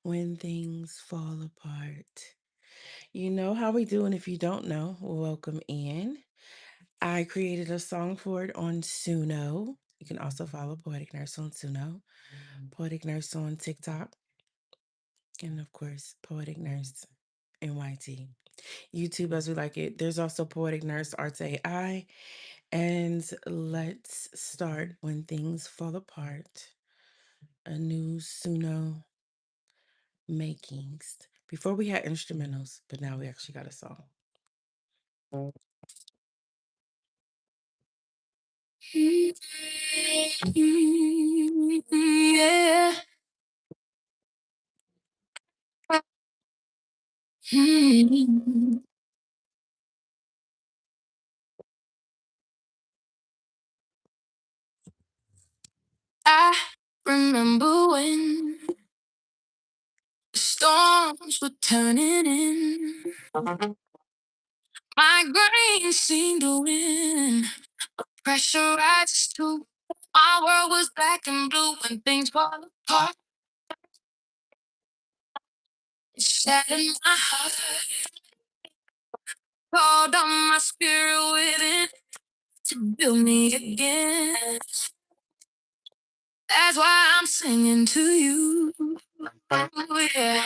When things fall apart. You know how we do, and if you don't know, welcome in. I created a song for it on Suno. You can also follow Poetic Nurse on Suno, Poetic Nurse on TikTok, and of course, Poetic Nurse NYT. YouTube, as we like it. There's also Poetic Nurse Arts AI. And let's start when things fall apart. A new Suno makings. Before we had instrumentals, but now we actually got a song. Yeah. I remember when the storms were turning in. My brain seemed to win. Pressurized too. My world was black and blue when things fall apart. It shattered my heart. Called on my spirit within to build me again. That's why I'm singing to you. Oh, yeah.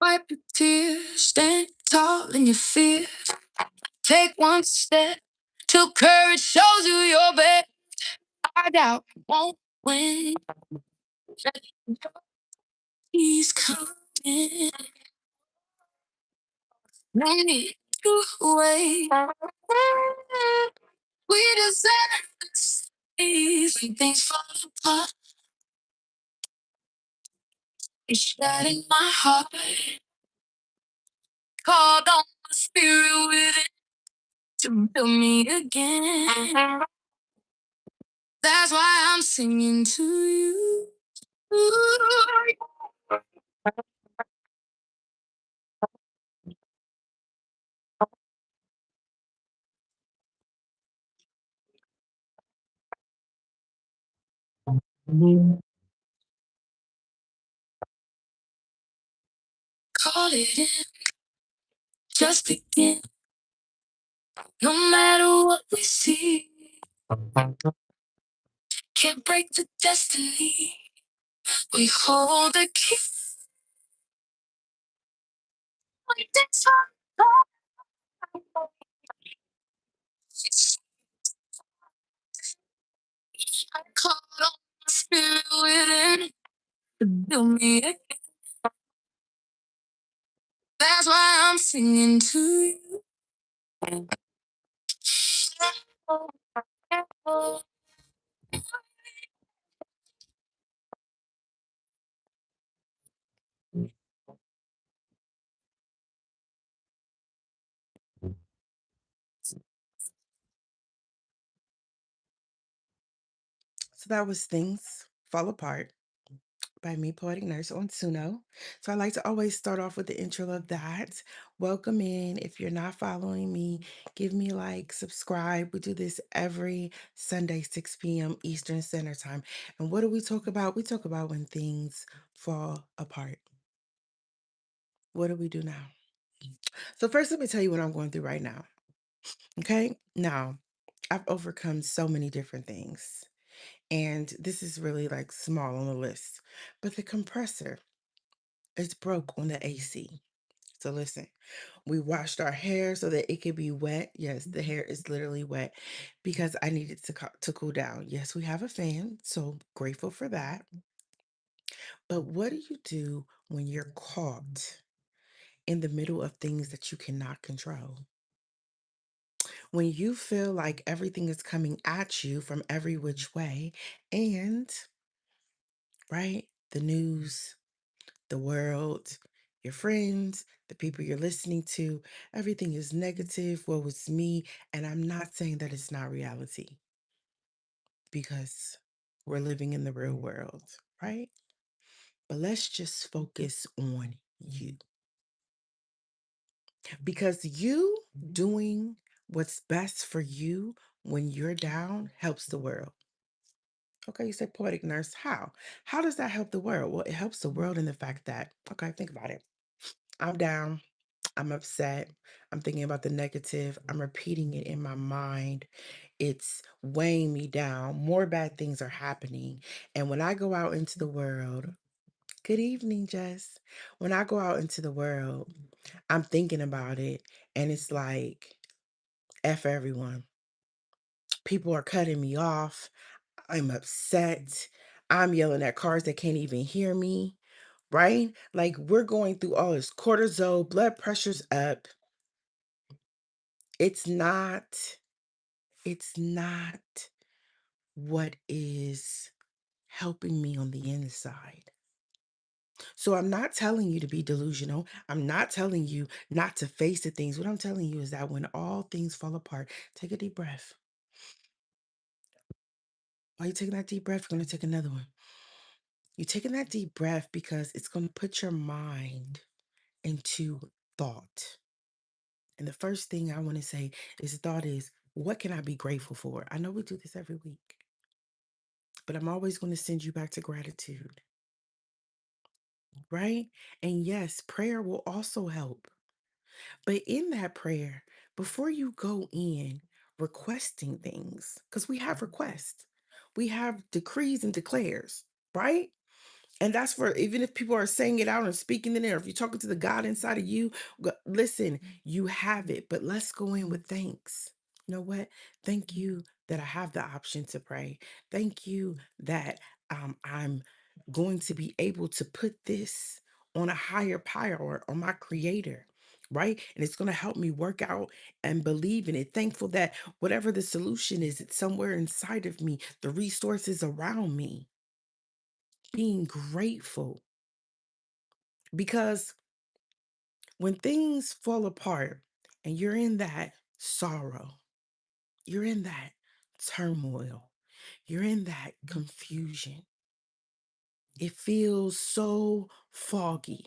Wipe your tears, stand tall in your fear. Take one step till courage shows you your best. I doubt you won't win. He's coming. No need to wait. We deserve this. When things fall apart, it's shattered my heart. Called on my spirit within to build me again. That's why I'm singing to you. Call it in, just begin. No matter what we see, can't break the destiny. We hold the key. We I called on my spirit within to build me again. That's why I'm singing to you. So that was Things Fall Apart by me, Poetic Nurse on Suno. So I like to always start off with the intro of that. Welcome in. If you're not following me, give me a like, subscribe. We do this every Sunday, 6 p.m. Eastern Standard Time. And what do we talk about? We talk about when things fall apart. What do we do now? So first, let me tell you what I'm going through right now. Okay. Now, I've overcome so many different things. And this is really like small on the list. But the compressor is broke on the AC. So listen, we washed our hair so that it could be wet. Yes, the hair is literally wet because I needed to cool down. Yes, we have a fan, so grateful for that. But what do you do when you're caught in the middle of things that you cannot control? When you feel like everything is coming at you from every which way, and right, the news, the world, your friends, the people you're listening to, everything is negative. Woe is me. And I'm not saying that it's not reality because we're living in the real world, right? But let's just focus on you, because you doing what's best for you when you're down helps the world. Okay, you said poetic nurse. How? How does that help the world? Well, it helps the world in the fact that, okay, think about it. I'm down. I'm upset. I'm thinking about the negative. I'm repeating it in my mind. It's weighing me down. More bad things are happening. And when I go out into the world, good evening, Jess. When I go out into the world, I'm thinking about it and it's like, F everyone. People are cutting me off. I'm upset. I'm yelling at cars that can't even hear me, right? Like we're going through all this cortisol, blood pressure's up. It's not, it's not what is helping me on the inside. So I'm not telling you to be delusional. I'm not telling you not to face the things. What I'm telling you is that when all things fall apart, take a deep breath. While you're taking that deep breath, you're going to take another one. You're taking that deep breath because it's going to put your mind into thought. And the first thing I want to say is thought is, what can I be grateful for? I know we do this every week, but I'm always going to send you back to gratitude, right? And yes, prayer will also help. But in that prayer, before you go in requesting things, because we have requests, we have decrees and declares, right? And that's for even if people are saying it out and speaking in there, if you're talking to the God inside of you, listen, you have it, but let's go in with thanks. You know what? Thank you that I have the option to pray. Thank you that I'm going to be able to put this on a higher power, on my creator. Right. And it's going to help me work out and believe in it. Thankful that whatever the solution is, it's somewhere inside of me, the resources around me, being grateful. Because when things fall apart and you're in that sorrow, you're in that turmoil, you're in that confusion, it feels so foggy.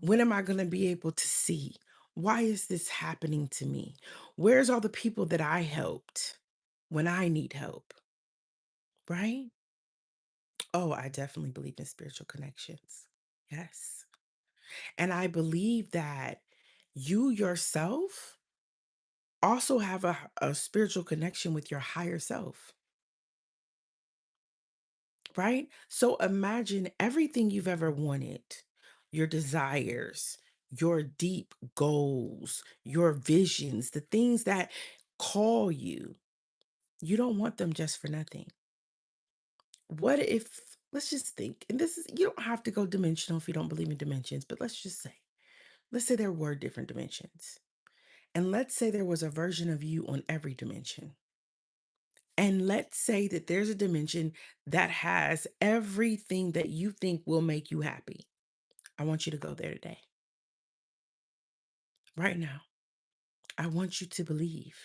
When am I going to be able to see? Why is this happening to me? Where's all the people that I helped when I need help? Right? Oh, I definitely believe in spiritual connections. Yes. And I believe that you yourself also have a spiritual connection with your higher self, right? So imagine everything you've ever wanted, your desires, your deep goals, your visions, the things that call you. You don't want them just for nothing. What if, let's just think, and this is, you don't have to go dimensional if you don't believe in dimensions, but let's say there were different dimensions. And let's say there was a version of you on every dimension. And let's say that there's a dimension that has everything that you think will make you happy. I want you to go there today, right now. I want you to believe.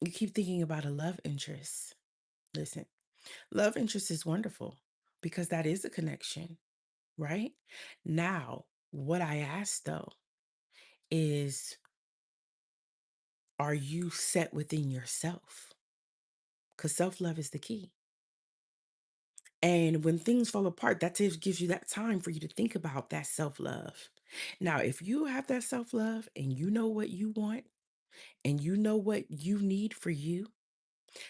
You keep thinking about a love interest. Listen, love interest is wonderful because that is a connection, right? Now, what I ask though is, are you set within yourself? Because self love is the key. And when things fall apart, that just gives you that time for you to think about that self love. Now, if you have that self love and you know what you want and you know what you need for you,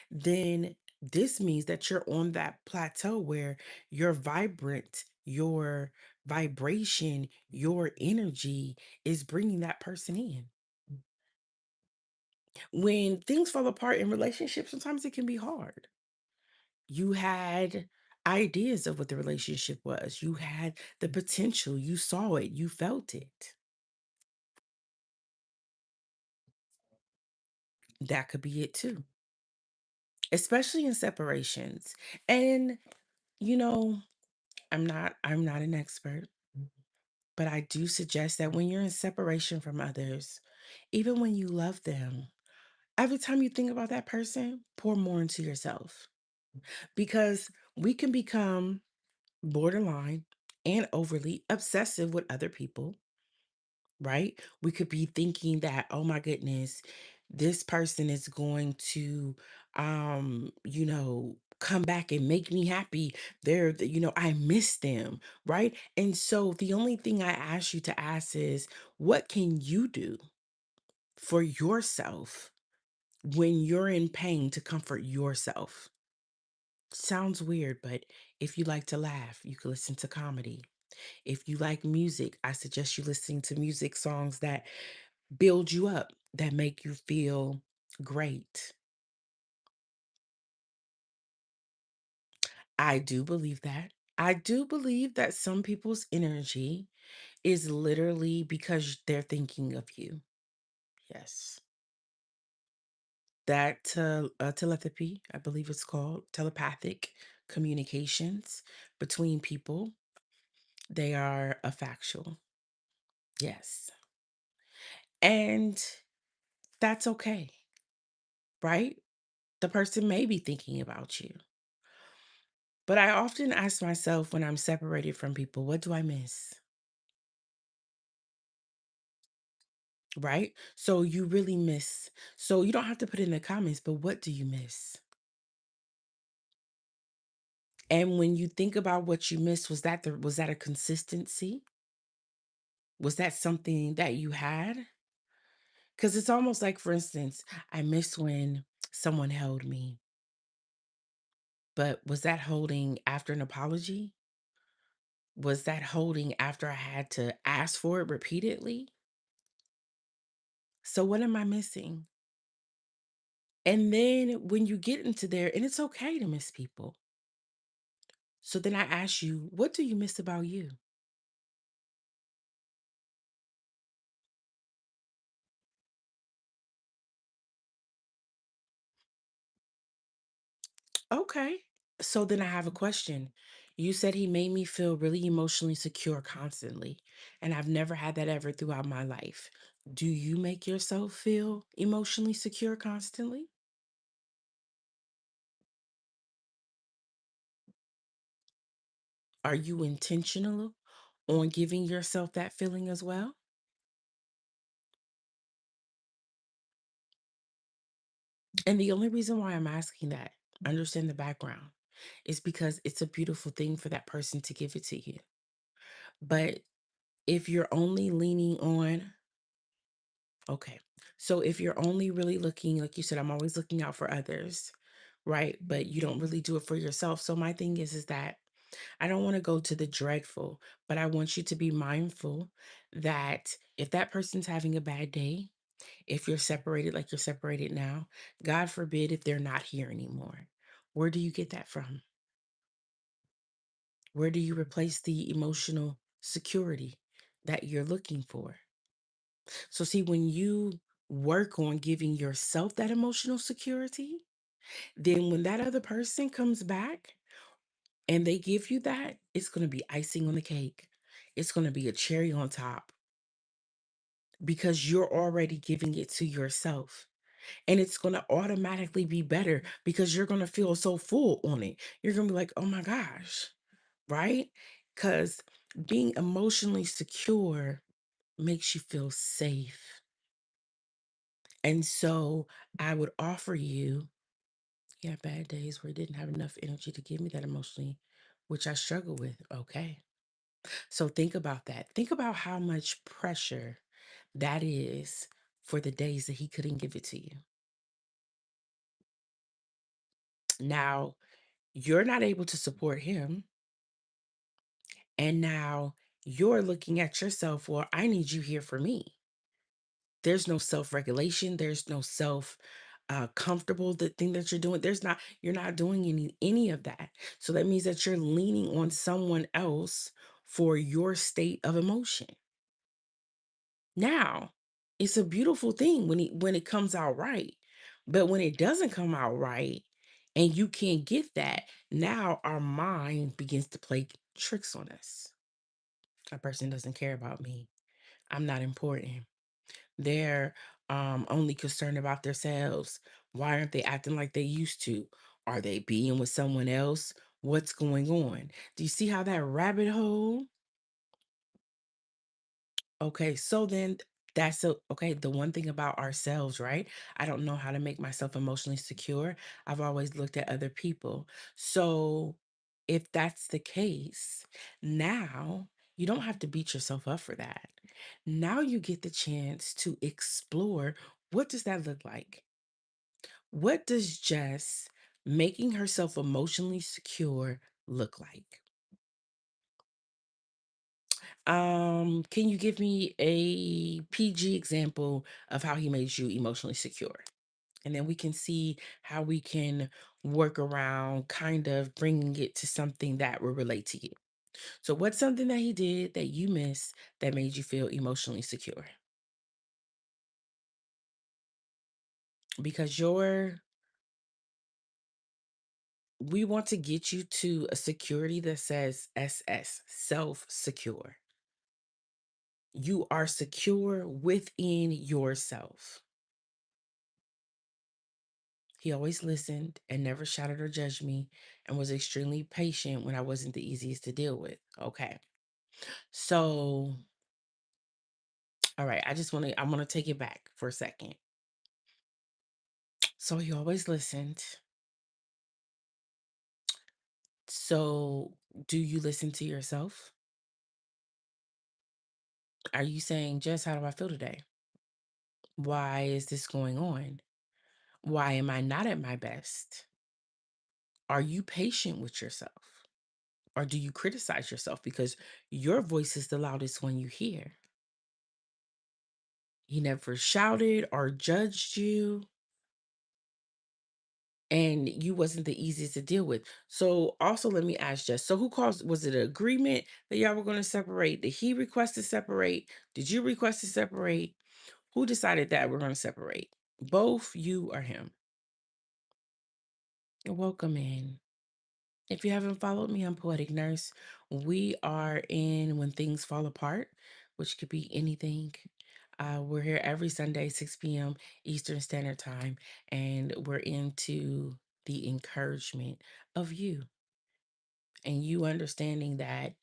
then this means that you're on that plateau where your vibrant, your vibration, your energy is bringing that person in. When things fall apart in relationships, sometimes it can be hard. You had ideas of what the relationship was. You had the potential. You saw it. You felt it. That could be it too, especially in separations. And you know, I'm not an expert, but I do suggest that when you're in separation from others, even when you love them, Every time you think about that person, pour more into yourself because we can become borderline and overly obsessive with other people, right? We could be thinking that, oh my goodness, this person is going to come back and make me happy. I miss them, right? And so the only thing I ask you to ask is, what can you do for yourself when you're in pain to comfort yourself? Sounds weird, but if you like to laugh, you can listen to comedy. If you like music, I suggest you listening to music songs that build you up, that make you feel great. I do believe that. I do believe that some people's energy is literally because they're thinking of you. Yes. That telepathy, I believe it's called telepathic communications between people, they are a factual. Yes. And that's okay, right? The person may be thinking about you. But I often ask myself when I'm separated from people, what do I miss? Right? So you really miss. So you don't have to put it in the comments, but what do you miss? And when you think about what you missed, was that a consistency? Was that something that you had? Because it's almost like, for instance, I miss when someone held me, but was that holding after an apology? Was that holding after I had to ask for it repeatedly? So what am I missing? And then when you get into there, and it's okay to miss people. So then I ask you, what do you miss about you? Okay. So then I have a question. You said he made me feel really emotionally secure constantly, and I've never had that ever throughout my life. Do you make yourself feel emotionally secure constantly? Are you intentional on giving yourself that feeling as well? And the only reason why I'm asking that, understand the background, is because it's a beautiful thing for that person to give it to you. But if you're only leaning on, okay, so if you're only really looking, like you said, I'm always looking out for others, right? But you don't really do it for yourself. So my thing is that I don't want to go to the dreadful, but I want you to be mindful that if that person's having a bad day, if you're separated like you're separated now, God forbid if they're not here anymore. Where do you get that from? Where do you replace the emotional security that you're looking for? So, see, when you work on giving yourself that emotional security, then when that other person comes back and they give you that, it's going to be icing on the cake. It's going to be a cherry on top because you're already giving it to yourself. And it's going to automatically be better because you're going to feel so full on it. You're going to be like, oh my gosh, right? Because being emotionally secure makes you feel safe. And so I would offer you, yeah, bad days where you didn't have enough energy to give me that emotionally, which I struggle with. Okay. So think about that. Think about how much pressure that is for the days that he couldn't give it to you. Now, you're not able to support him. And now you're looking at yourself, well, I need you here for me. There's no self-regulation, there's no self comfortable the thing that you're doing. You're not doing any of that. So that means that you're leaning on someone else for your state of emotion. Now, it's a beautiful thing when it comes out right. But when it doesn't come out right and you can't get that, now our mind begins to play tricks on us. A person doesn't care about me. I'm not important. They're only concerned about themselves? Why aren't they acting like they used to? Are they being with someone else? What's going on? Do you see how that rabbit hole? Okay, so then okay. The one thing about ourselves, right? I don't know how to make myself emotionally secure. I've always looked at other people. So if that's the case, now you don't have to beat yourself up for that. Now you get the chance to explore, what does that look like? What does Jess making herself emotionally secure look like? Can you give me a PG example of how he made you emotionally secure? And then we can see how we can work around kind of bringing it to something that will relate to you. So, what's something that he did that you missed that made you feel emotionally secure? Because we want to get you to a security that says SS, self secure. You are secure within yourself. He always listened and never shouted or judged me and was extremely patient when I wasn't the easiest to deal with. Okay. So, all right, I'm going to take it back for a second. So, he always listened. So, do you listen to yourself? Are you saying, Jess, how do I feel today? Why is this going on? Why am I not at my best? Are you patient with yourself? Or do you criticize yourself because your voice is the loudest one you hear? He never shouted or judged you, and you wasn't the easiest to deal with. So also let me ask just so who caused was it an agreement that y'all were going to separate? Did he request to separate? Did you request to separate? Who decided that we're going to separate? Both you or him? You're welcome in. If you haven't followed me, I'm Poetic Nurse. We are in When Things Fall Apart, which could be anything. We're here every Sunday, 6 p.m. Eastern Standard Time, and we're into the encouragement of you and you understanding that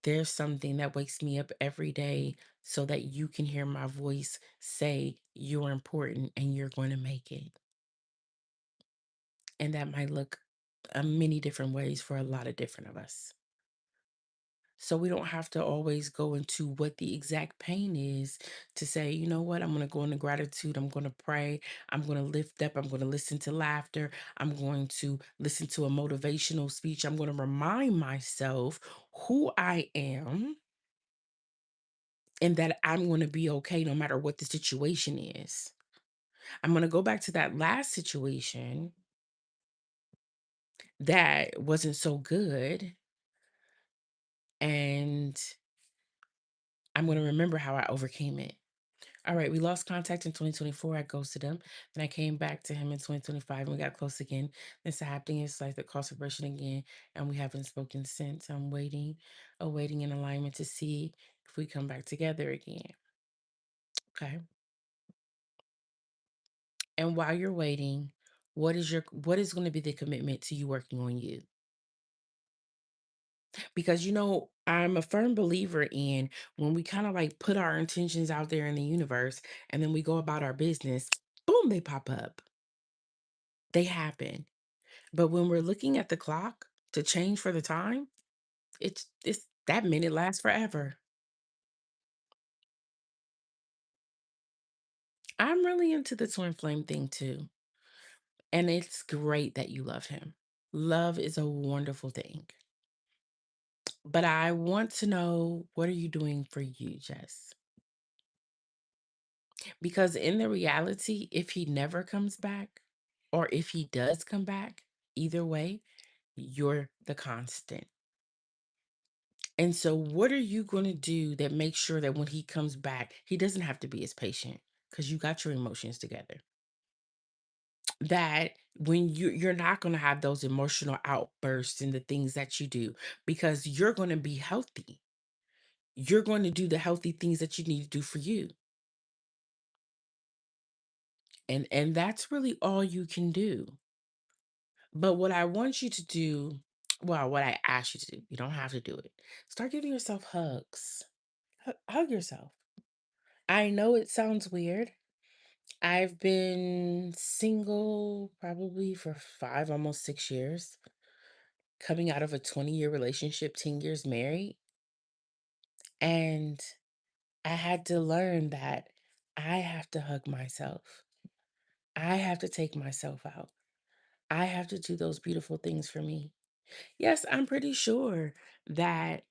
there's something that wakes me up every day so that you can hear my voice say you're important and you're going to make it. And that might look many different ways for a lot of different of us. So we don't have to always go into what the exact pain is to say, you know what, I'm going to go into gratitude. I'm going to pray. I'm going to lift up. I'm going to listen to laughter. I'm going to listen to a motivational speech. I'm going to remind myself who I am and that I'm going to be okay no matter what the situation is. I'm going to go back to that last situation that wasn't so good. And I'm going to remember how I overcame it. All right, we lost contact in 2024. I ghosted him. Then I came back to him in 2025 and we got close again. Then it's happening. It's like the cross separation again, and we haven't spoken since. I'm waiting, awaiting an alignment to see if we come back together again. Okay. And while you're waiting, what is going to be the commitment to you working on you? Because I'm a firm believer in when we kind of like put our intentions out there in the universe and then we go about our business, boom, they pop up. They happen. But when we're looking at the clock to change for the time, it's that minute lasts forever. I'm really into the twin flame thing too. And it's great that you love him. Love is a wonderful thing. But I want to know, what are you doing for you, Jess? Because in the reality, if he never comes back, or if he does come back, either way, you're the constant. And so, what are you going to do that makes sure that when he comes back, he doesn't have to be as patient because you got your emotions together? That when you're not going to have those emotional outbursts and the things that you do because you're going to be healthy. You're going to do the healthy things that you need to do for you. And that's really all you can do. But what I want you to do, well, what I ask you to do, you don't have to do it. Start giving yourself hugs. Hug yourself. I know it sounds weird. I've been single probably for 5, almost 6 years, coming out of a 20-year relationship, 10 years married. And I had to learn that I have to hug myself. I have to take myself out. I have to do those beautiful things for me. Yes, I'm pretty sure that,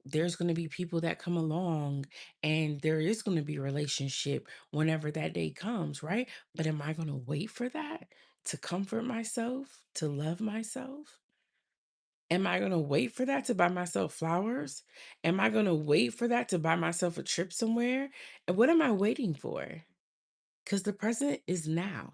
there's going to be people that come along and there is going to be a relationship whenever that day comes, right? But am I going to wait for that to comfort myself, to love myself? Am I going to wait for that to buy myself flowers? Am I going to wait for that to buy myself a trip somewhere? And what am I waiting for? Because the present is now.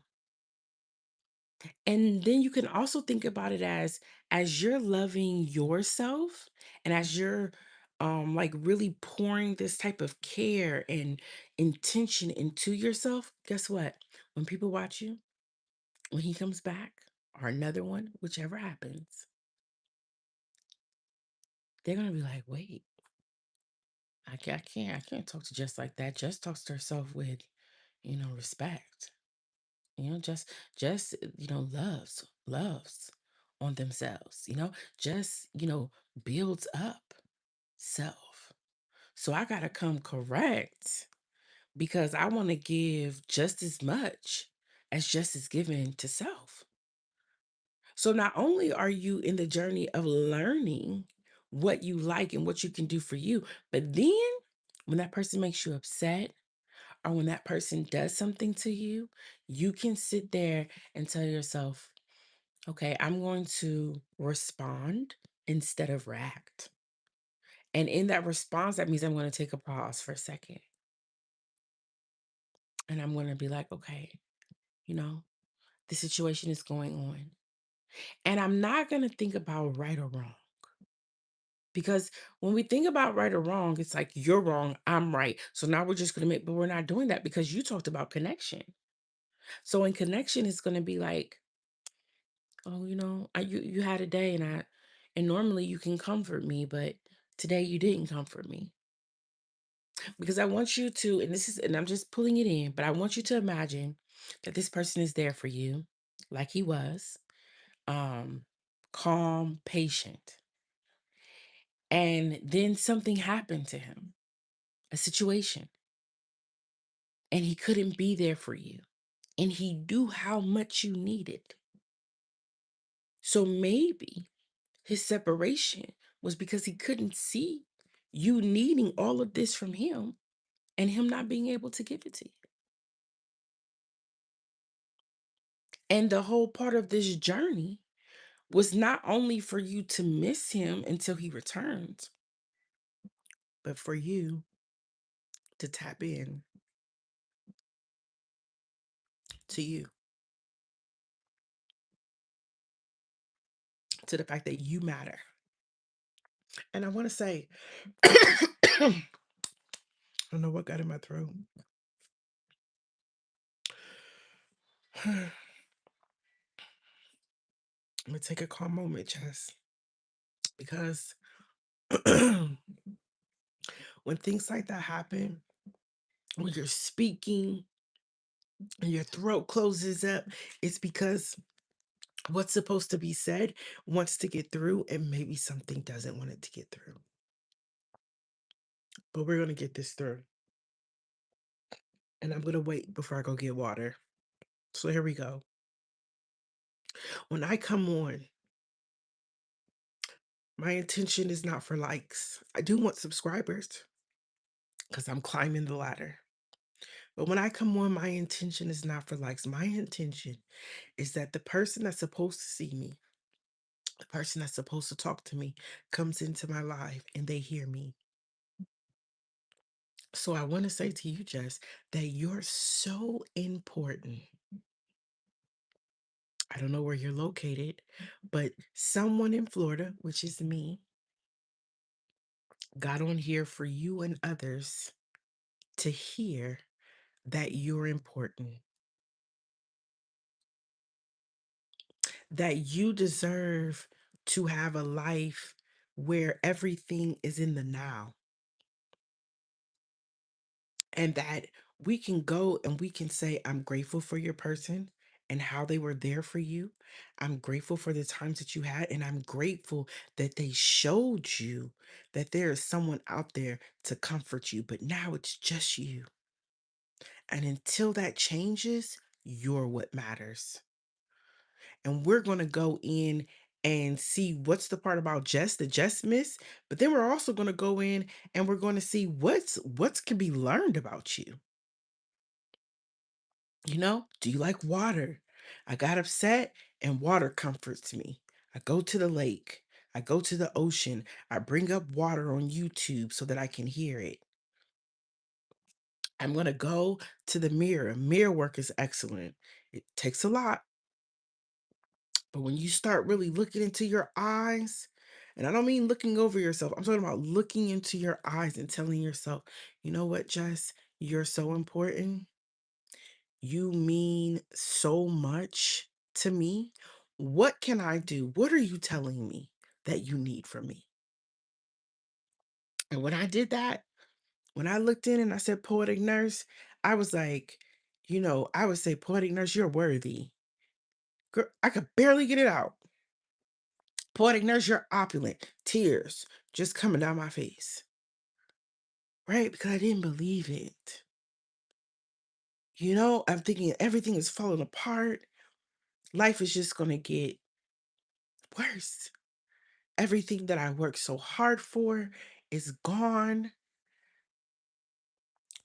And then you can also think about it as you're loving yourself and as you're like really pouring this type of care and intention into yourself. Guess what? When people watch you, when he comes back or another one, whichever happens, they're going to be like, "Wait, I can't talk to Jess like that. Jess talks to herself with, respect. Just loves on themselves, just, builds up self. So I gotta come correct because I want to give just as much as just is given to self. So not only are you in the journey of learning what you like and what you can do for you, but then when that person makes you upset or when that person does something to you, you can sit there and tell yourself, okay, I'm going to respond instead of react. And in that response, that means I'm going to take a pause for a second. And I'm going to be like, okay, you know, the situation is going on. And I'm not going to think about right or wrong. Because when we think about right or wrong, it's like you're wrong, I'm right. So now we're just going to make, but we're not doing that because you talked about connection. So in connection, it's going to be like, oh, you had a day and normally you can comfort me, but today you didn't comfort me. Because I want you to, and I'm just pulling it in, but I want you to imagine that this person is there for you, like he was, um, calm, patient. And then something happened to him, a situation, and he couldn't be there for you. And he knew how much you needed. So maybe his separation was because he couldn't see you needing all of this from him and him not being able to give it to you. And the whole part of this journey was not only for you to miss him until he returns, but for you to tap in to you, to the fact that you matter. And I want to say, I don't know what got in my throat. I'm gonna take a calm moment, Jess, because when things like that happen, when you're speaking and your throat closes up, it's because what's supposed to be said wants to get through, and maybe something doesn't want it to get through. But we're gonna get this through. And I'm gonna wait before I go get water. So here we go. When I come on, my intention is not for likes. I do want subscribers because I'm climbing the ladder. But when I come on, my intention is not for likes. My intention is that the person that's supposed to see me, the person that's supposed to talk to me, comes into my life and they hear me. So I want to say to you, Jess, that you're so important. I don't know where you're located, but someone in Florida, which is me, got on here for you and others to hear that you're important, that you deserve to have a life where everything is in the now, and that we can go and we can say, I'm grateful for your person and how they were there for you. I'm grateful for the times that you had, and I'm grateful that they showed you that there is someone out there to comfort you, but now it's just you. And until that changes, you're what matters. And we're going to go in and see what's the part about Jess that Jess missed, but then we're also going to go in and we're going to see what's can be learned about you. You know, do you like water? I got upset and water comforts me. I go to the lake. I go to the ocean. I bring up water on YouTube so that I can hear it. I'm going to go to the mirror. Mirror work is excellent. It takes a lot, but when you start really looking into your eyes, and I don't mean looking over yourself, I'm talking about looking into your eyes and telling yourself, you know what, Jess, you're so important. You mean so much to me. What can I do? What are you telling me that you need from me? And when I did that, when I looked in and I said, Poetic Nurse, I was like, I would say, Poetic Nurse, you're worthy. Girl, I could barely get it out. Poetic Nurse, you're opulent. Tears just coming down my face. Right? Because I didn't believe it. I'm thinking everything is falling apart. Life is just going to get worse. Everything that I worked so hard for is gone.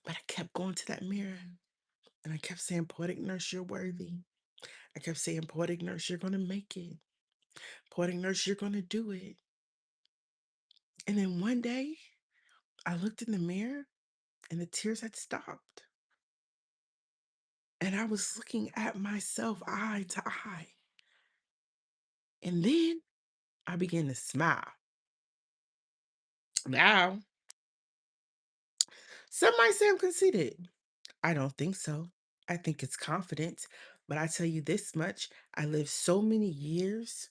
But I kept going to that mirror and I kept saying, Poetic Nurse, you're worthy. I kept saying, Poetic Nurse, you're going to make it. Poetic Nurse, you're going to do it. And then one day I looked in the mirror and the tears had stopped. And I was looking at myself eye to eye. And then I began to smile. Now, some might say I'm conceited. I don't think so. I think it's confidence. But I tell you this much, I lived so many years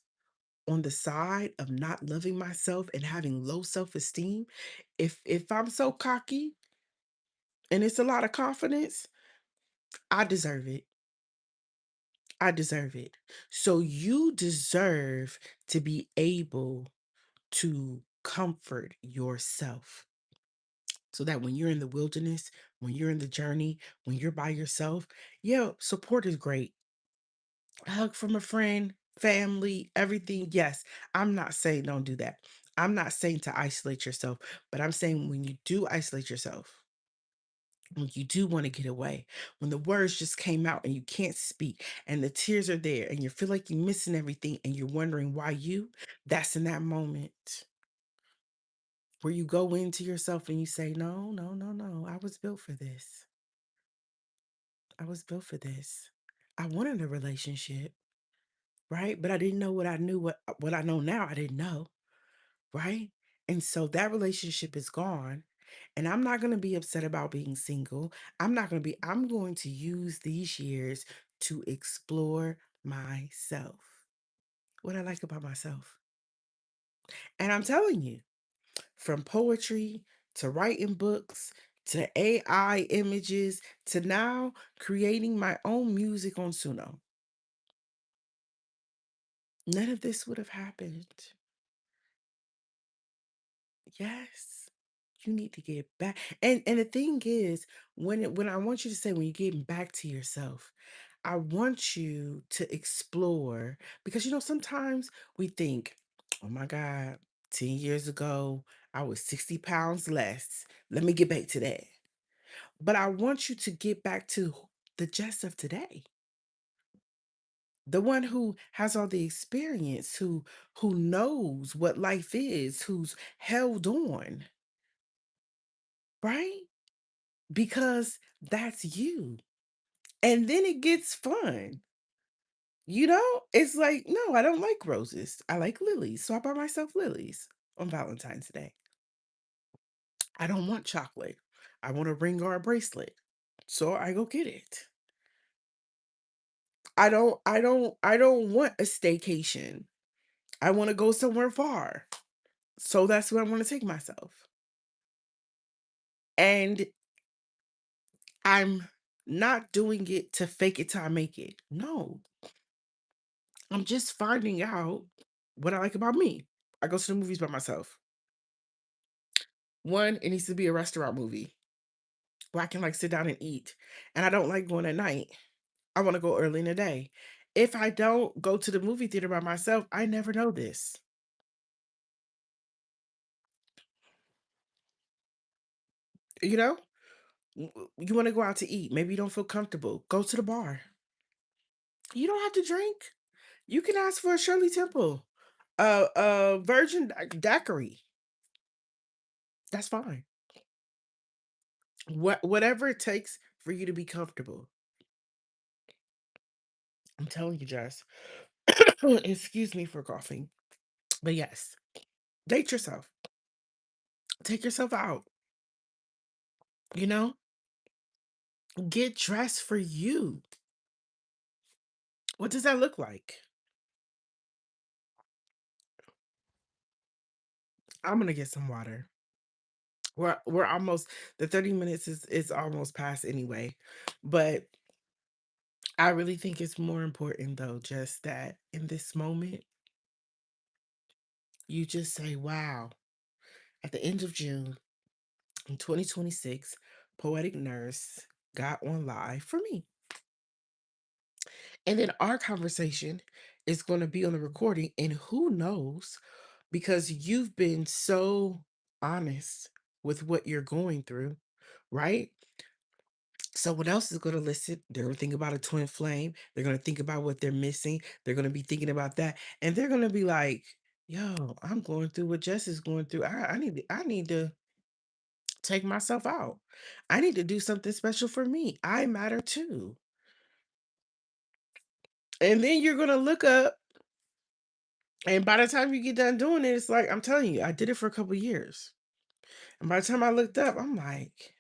on the side of not loving myself and having low self-esteem. If I'm so cocky and it's a lot of confidence, I deserve it. I deserve it. So you deserve to be able to comfort yourself so that when you're in the wilderness, when you're in the journey, when you're by yourself, yeah, support is great. A hug from a friend, family, everything. Yes, I'm not saying don't do that. I'm not saying to isolate yourself, but I'm saying when you do isolate yourself, when you do want to get away, when the words just came out and you can't speak and the tears are there and you feel like you're missing everything and you're wondering why you, that's in that moment where you go into yourself and you say, no, no, no, no, I was built for this. I was built for this. I wanted a relationship, right? But I didn't know what I knew, what I know now, I didn't know, right? And so that relationship is gone. And I'm not going to be upset about being single. I'm going to use these years to explore myself. What I like about myself. And I'm telling you, from poetry to writing books to AI images to now creating my own music on Suno. None of this would have happened. Yes. You need to get back. And the thing is, when I want you to say when you're getting back to yourself, I want you to explore because sometimes we think, oh my God, 10 years ago, I was 60 pounds less. Let me get back to that. But I want you to get back to the Jess of today. The one who has all the experience, who knows what life is, who's held on, right? Because that's you. And then it gets fun. It's like, no, I don't like roses. I like lilies. So I buy myself lilies on Valentine's Day. I don't want chocolate. I want a ring or a bracelet. So I go get it. I don't want a staycation. I wanna go somewhere far. So that's where I wanna take myself. And I'm not doing it to fake it till I make it. No, I'm just finding out what I like about me. I go to the movies by myself. One, it needs to be a restaurant movie where I can like sit down and eat. And I don't like going at night. I want to go early in the day. If I don't go to the movie theater by myself, I never know this. You know, you want to go out to eat. Maybe you don't feel comfortable. Go to the bar. You don't have to drink. You can ask for a Shirley Temple, virgin daiquiri. That's fine. Whatever it takes for you to be comfortable. I'm telling you, Jess. Excuse me for coughing. But yes, date yourself. Take yourself out. You know, get dressed for you. What does that look like? I'm gonna get some water. We're almost the 30 minutes is almost past anyway. But I really think it's more important though, just that in this moment, you just say, wow, at the end of June in 2026, Poetic Nurse got on live for me. And then our conversation is going to be on the recording. And who knows, because you've been so honest with what you're going through, right? Someone else is going to listen. They're going to think about a twin flame. They're going to think about what they're missing. They're going to be thinking about that. And they're going to be like, yo, I'm going through what Jess is going through. I need to take myself out. I need to do something special for me. I matter too. And then you're going to look up. And by the time you get done doing it, it's like, I'm telling you, I did it for a couple years. And by the time I looked up, I'm like,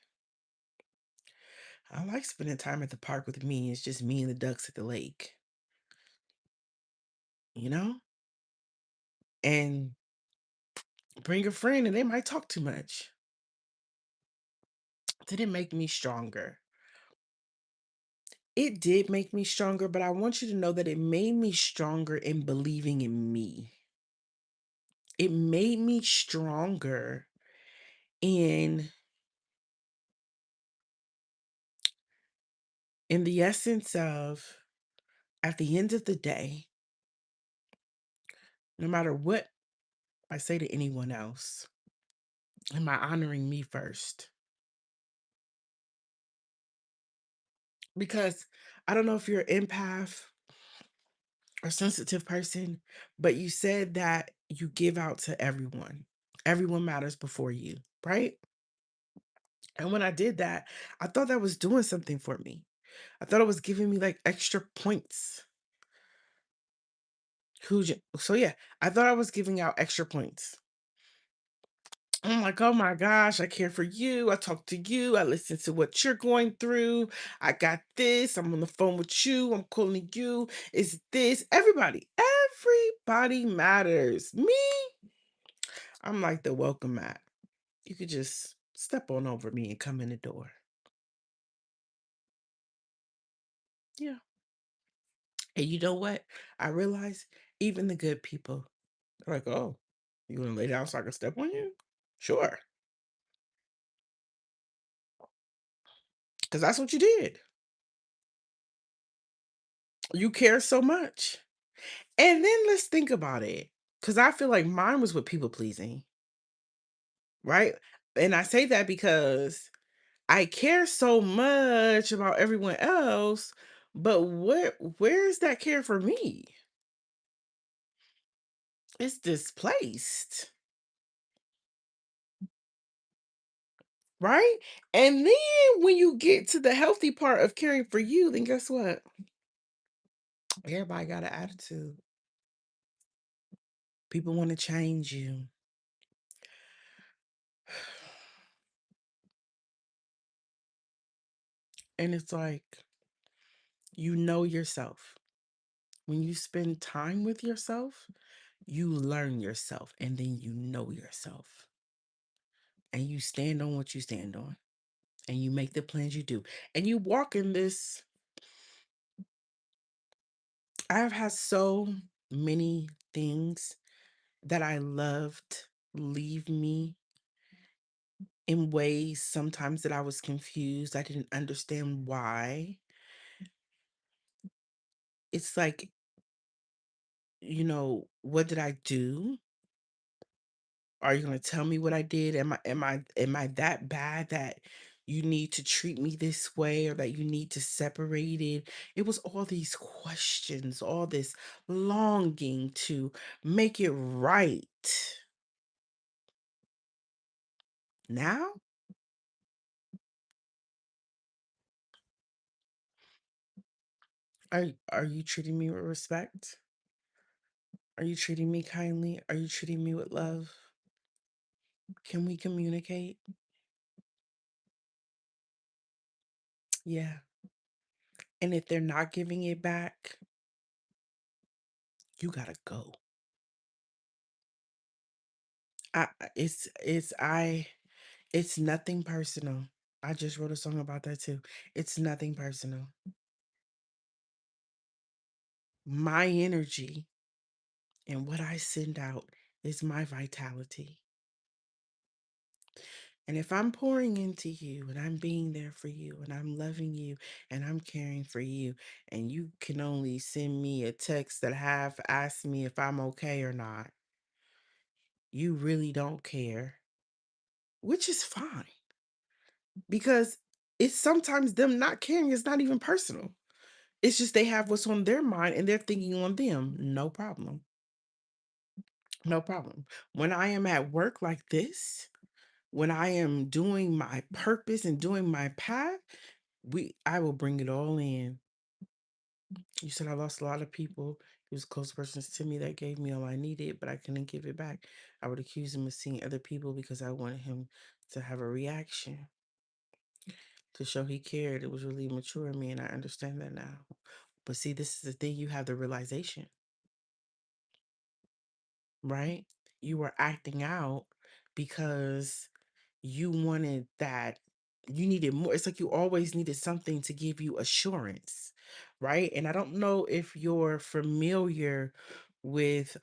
I like spending time at the park with me. It's just me and the ducks at the lake, you know? And bring a friend and they might talk too much. Did it make me stronger? It did make me stronger, but I want you to know that it made me stronger in believing in me. It made me stronger in the essence of at the end of the day, no matter what I say to anyone else, am I honoring me first? Because I don't know if you're an empath or sensitive person, but you said that you give out to everyone. Everyone matters before you, right? And when I did that, I thought that was doing something for me. I thought it was giving me like extra points. So yeah, I thought I was giving out extra points. I'm like, oh my gosh, I care for you. I talk to you. I listen to what you're going through. I got this. I'm on the phone with you. I'm calling you. Is this everybody matters. Me, I'm like the welcome mat. You could just step on over me and come in the door. Yeah. And you know what? I realize even the good people are like, oh, you want to lay down so I can step on you? Sure. Because that's what you did. You care so much. And then let's think about it. Because I feel like mine was with people pleasing, right? And I say that because I care so much about everyone else, but where's that care for me? It's displaced, right? And then when you get to the healthy part of caring for you, then guess what? Everybody got an attitude. People want to change you. And it's like, you know yourself. When you spend time with yourself, you learn yourself and then you know yourself. And you stand on what you stand on. And you make the plans you do. And you walk in this. I've had so many things that I loved leave me in ways sometimes that I was confused. I didn't understand why. It's like, what did I do? Are you gonna tell me what I did? Am I that bad that you need to treat me this way or that you need to separate it? It was all these questions, all this longing to make it right. Now, are you treating me with respect? Are you treating me kindly? Are you treating me with love? Can we communicate? Yeah. And if they're not giving it back, you gotta go. It's nothing personal. I just wrote a song about that too. It's nothing personal. My energy and what I send out is my vitality. And if I'm pouring into you and I'm being there for you and I'm loving you and I'm caring for you, and you can only send me a text that half asks me if I'm okay or not, you really don't care, which is fine because it's sometimes them not caring is not even personal. It's just they have what's on their mind and they're thinking on them. No problem. No problem. When I am at work like this, when I am doing my purpose and doing my path, I will bring it all in. You said I lost a lot of people. It was close persons to me that gave me all I needed, but I couldn't give it back. I would accuse him of seeing other people because I wanted him to have a reaction to show he cared. It was really mature in me, and I understand that now. But see, this is the thing, you have the realization, right? You were acting out because you wanted that, you needed more. It's like you always needed something to give you assurance, right? And I don't know if you're familiar with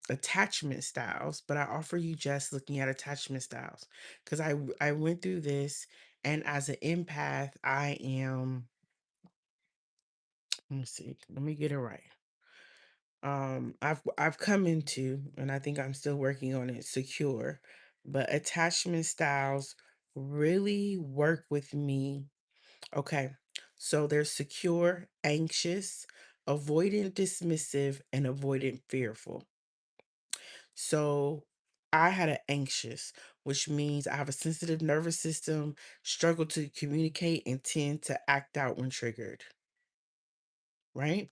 attachment styles, but I offer you just looking at attachment styles because I went through this, and as an empath, I am, let me see, let me get it right. I've come into, and I think I'm still working on it, secure, but attachment styles really work with me. Okay, so there's secure, anxious, avoidant, dismissive, and avoidant, fearful. So I had an anxious, which means I have a sensitive nervous system, struggle to communicate, and tend to act out when triggered, right?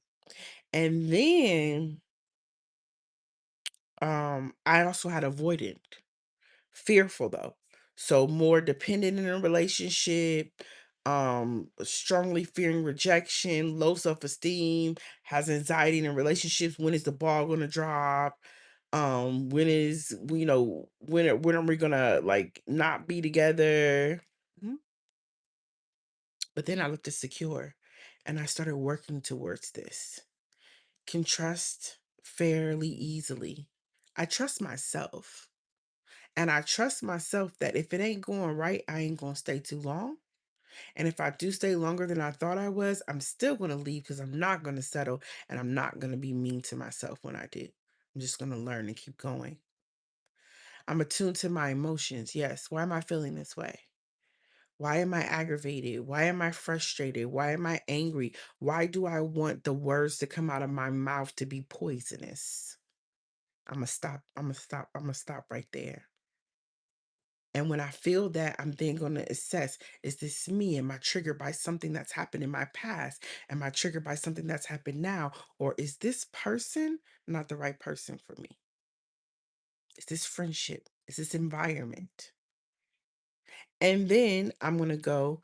And then I also had avoidant, fearful though. So more dependent in a relationship, strongly fearing rejection, low self-esteem, has anxiety in relationships. When is the ball gonna drop? When is, when are we gonna like not be together? Mhm. But then I looked at secure and I started working towards this. Can trust fairly easily. I trust myself. And I trust myself that if it ain't going right, I ain't gonna stay too long. And if I do stay longer than I thought I was, I'm still gonna leave because I'm not gonna settle and I'm not gonna be mean to myself when I do. I'm just gonna learn and keep going. I'm attuned to my emotions. Yes. Why am I feeling this way? Why am I aggravated? Why am I frustrated? Why am I angry? Why do I want the words to come out of my mouth to be poisonous? I'm gonna stop. I'm gonna stop. I'm gonna stop right there. And when I feel that, I'm then going to assess, is this me? Am I triggered by something that's happened in my past? Am I triggered by something that's happened now? Or is this person not the right person for me? Is this friendship? Is this environment? And then I'm going to go,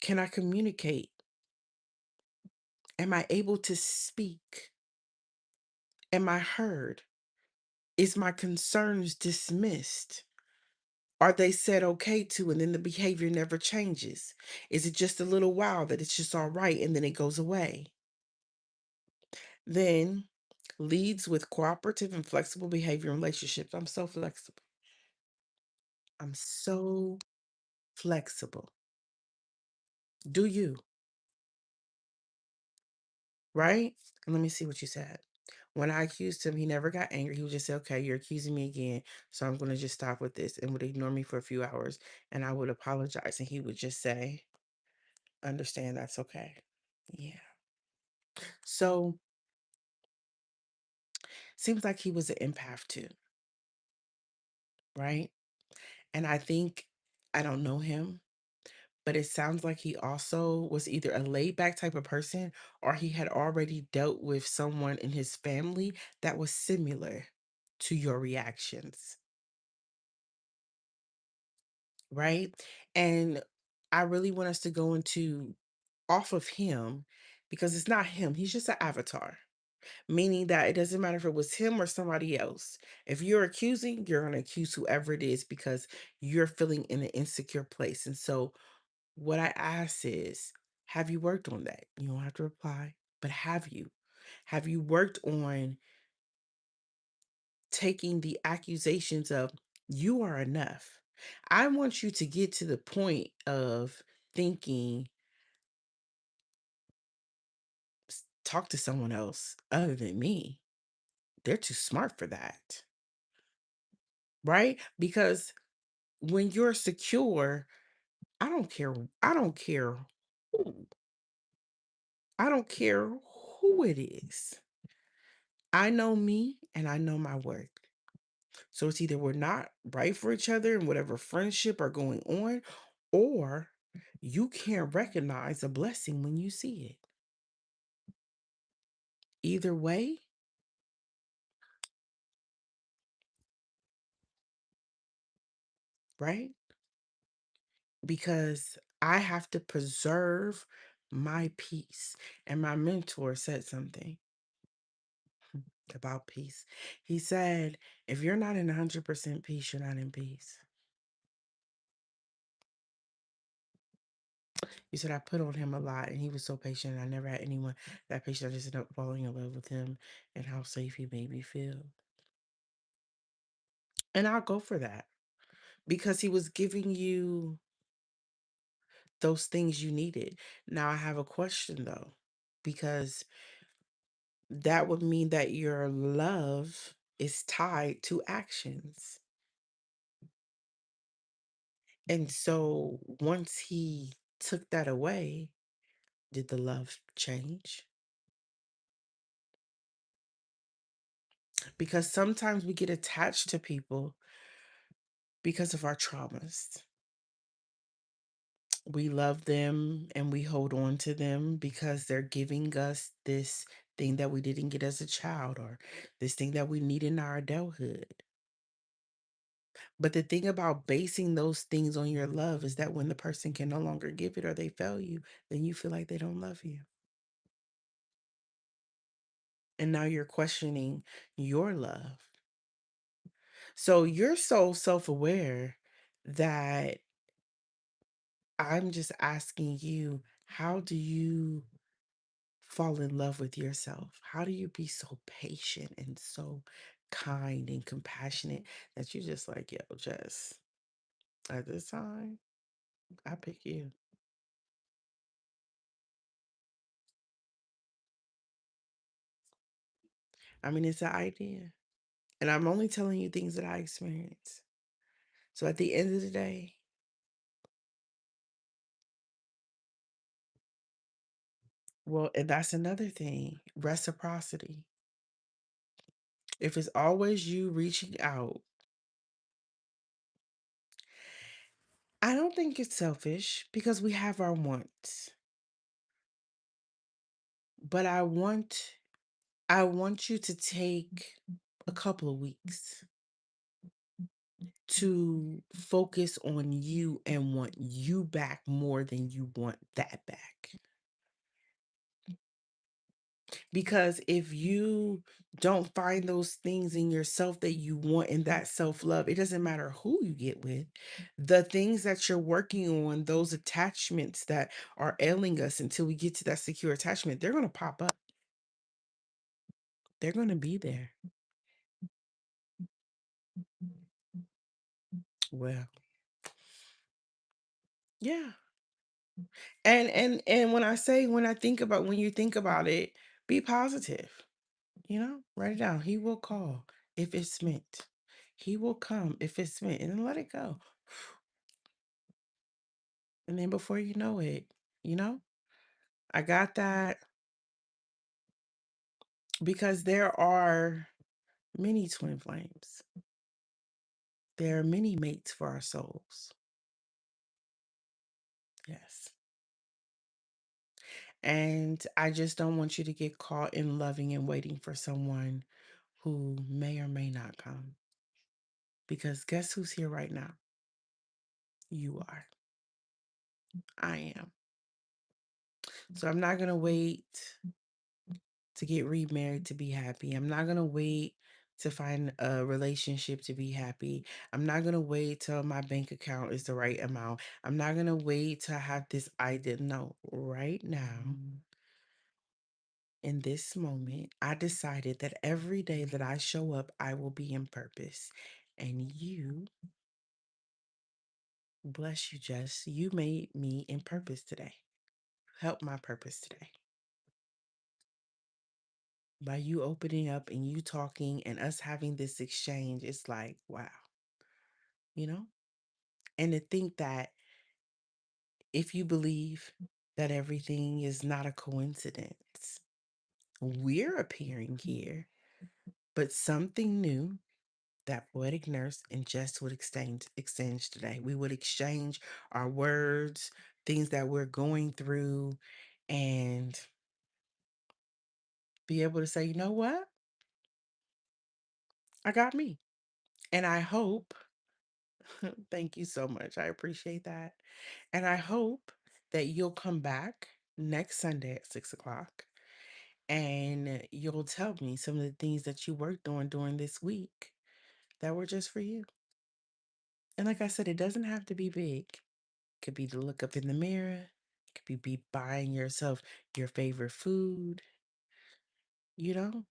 Can I communicate? Am I able to speak? Am I heard? Is my concerns dismissed? Are they said okay to and then the behavior never changes? Is it just a little while that it's just all right and then it goes away? Then leads with cooperative and flexible behavior in relationships. I'm so flexible. I'm so flexible. Do you, right? And let me see what you said. When I accused him, he never got angry. He would just say, okay, you're accusing me again. So I'm going to just stop with this, and would ignore me for a few hours. And I would apologize. And he would just say, understand, that's okay. Yeah. So seems like he was an empath too, right? And I think, I don't know him, but it sounds like he also was either a laid back type of person or he had already dealt with someone in his family that was similar to your reactions, right? And I really want us to go into off of him because it's not him, he's just an avatar. Meaning that it doesn't matter if it was him or somebody else. If you're accusing, you're going to accuse whoever it is because you're feeling in an insecure place. And so, what I ask is, have you worked on that? You don't have to reply, but have you? Have you worked on taking the accusations of you are enough? I want you to get to the point of thinking, talk to someone else other than me. They're too smart for that, right? Because when you're secure, I don't care. I don't care who. I don't care who it is. I know me and I know my worth. So it's either we're not right for each other and whatever friendship are going on, or you can't recognize a blessing when you see it. Either way, right? Because I have to preserve my peace. And my mentor said something about peace. He said, if you're not in 100% peace, you're not in peace. He said, I put on him a lot and he was so patient. I never had anyone that patient. I just ended up falling in love with him and how safe he made me feel. And I'll go for that because he was giving you those things you needed. Now, I have a question though, because that would mean that your love is tied to actions. And so once he took that away, did the love change? Because sometimes we get attached to people because of our traumas. We love them and we hold on to them because they're giving us this thing that we didn't get as a child or this thing that we need in our adulthood. But the thing about basing those things on your love is that when the person can no longer give it or they fail you, then you feel like they don't love you. And now you're questioning your love. So you're so self aware that I'm just asking you, how do you fall in love with yourself? How do you be so patient and so kind and compassionate that you just like, yo, just at this time, I pick you. I mean, it's an idea. And I'm only telling you things that I experience. So at the end of the day, well, and that's another thing, reciprocity. If it's always you reaching out, I don't think it's selfish because we have our wants. But I want you to take a couple of weeks to focus on you and want you back more than you want that back. Because if you don't find those things in yourself that you want in that self love, it doesn't matter who you get with. The things that you're working on, those attachments that are ailing us until we get to that secure attachment, they're going to pop up. They're going to be there. Well, yeah. And when I think about when you think about it, be positive. Write it down. He will call if it's meant. He will come if it's meant, and then let it go. And then before you know it, you know, I got that because there are many twin flames. There are many mates for our souls. Yes. And I just don't want you to get caught in loving and waiting for someone who may or may not come. Because guess who's here right now? You are. I am. So I'm not going to wait to get remarried to be happy. I'm not going to wait to find a relationship to be happy. I'm not going to wait till my bank account is the right amount. I'm not going to wait to have this idea. No, right now, in this moment, I decided that every day that I show up, I will be in purpose. And you, bless you, Jess, you made me in purpose today. Help my purpose today. By you opening up and you talking and us having this exchange, it's like, wow, you know? And to think that if you believe that everything is not a coincidence, we're appearing here, but something new that poetic nurse and Jess would exchange today. We would exchange our words, things that we're going through, and be able to say, you know what? I got me. And I hope, thank you so much. I appreciate that. And I hope that you'll come back next Sunday at 6 o'clock and you'll tell me some of the things that you worked on during this week that were just for you. And like I said, it doesn't have to be big. It could be to look up in the mirror. It could be buying yourself your favorite food, you know?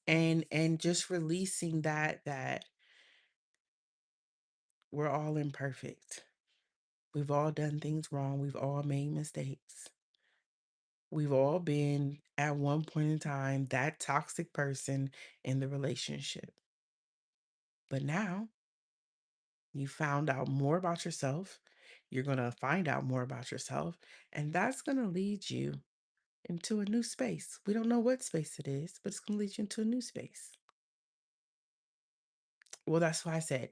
And just releasing that we're all imperfect. We've all done things wrong. We've all made mistakes. We've all been at one point in time that toxic person in the relationship. But now you found out more about yourself. You're going to find out more about yourself, and that's going to lead you into a new space. We don't know what space it is, but it's going to lead you into a new space. Well, that's why I said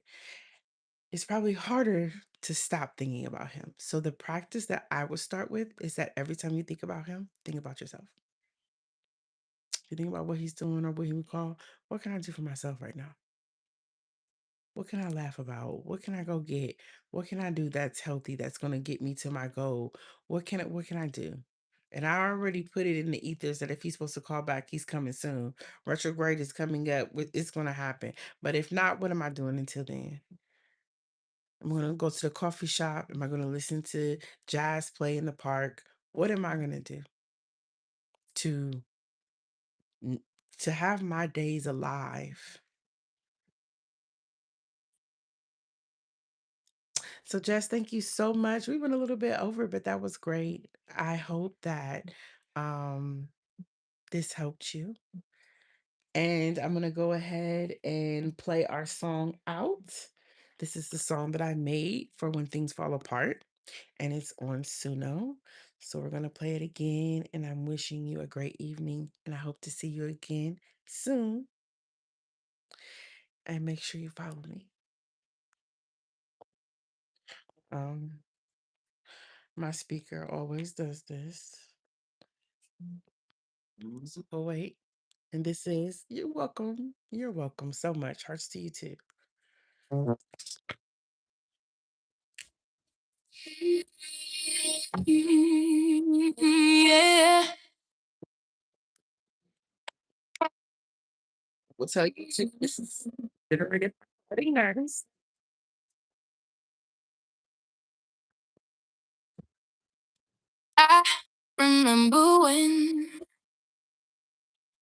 it's probably harder to stop thinking about him. So, the practice that I would start with is that every time you think about him, think about yourself. You think about what he's doing or what he would call, what can I do for myself right now? What can I laugh about? What can I go get? What can I do that's healthy that's going to get me to my goal? What can I do? And I already put it in the ethers that if he's supposed to call back, he's coming soon. Retrograde is coming up. It's going to happen. But if not, what am I doing until then? I'm going to go to the coffee shop. Am I going to listen to jazz play in the park? What am I going to do to n- to have my days alive? So, Jess, thank you so much. We went a little bit over, but that was great. I hope that um, this helped you. And I'm going to go ahead and play our song out. This is the song that I made for When Things Fall Apart, and it's on Suno. So, we're going to play it again. And I'm wishing you a great evening. And I hope to see you again soon. And make sure you follow me. Um, my speaker always does this. Oh, wait. And this is, you're welcome. You're welcome so much. Hearts to you too. Yeah. Will tell you to this is generated by nerves. I remember when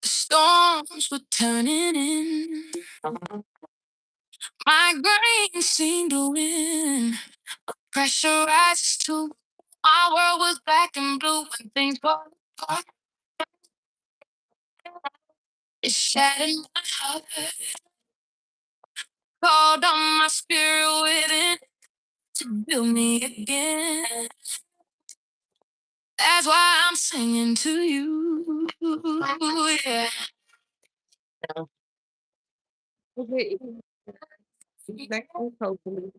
the storms were turning in. My brain seemed to win. Pressure rises too. My world was black and blue when things fall apart. It shattered my heart. Called on my spirit within to build me again. That's why I'm singing to you. Yeah. Okay. Next one, hopefully.